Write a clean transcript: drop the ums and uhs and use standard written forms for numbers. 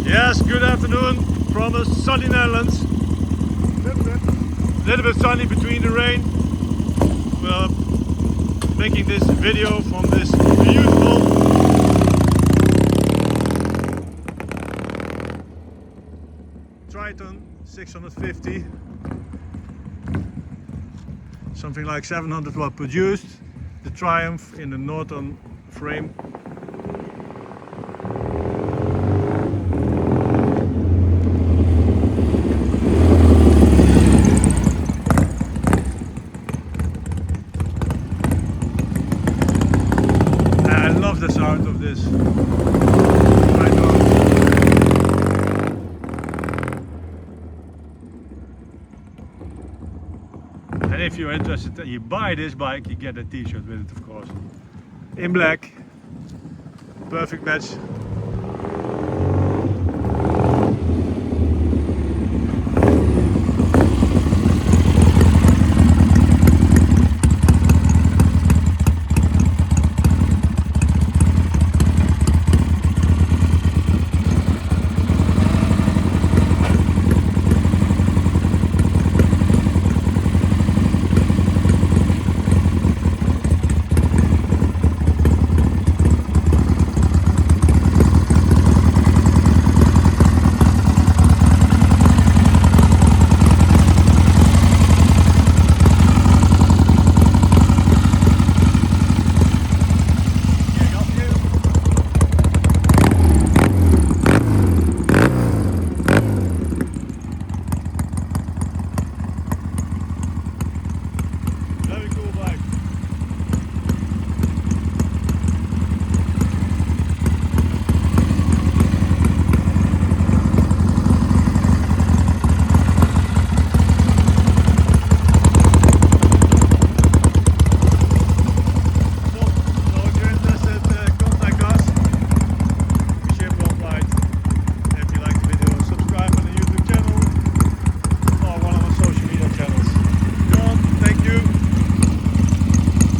Yes, good afternoon from a sunny Netherlands. Little bit sunny between the rain. We're making this video from this beautiful Triton 650. Something like 700 watt produced. The Triumph in the Norton frame. I love the sound of this. And if you're interested that you buy this bike, you get a t-shirt with it, of course. In black. Perfect match.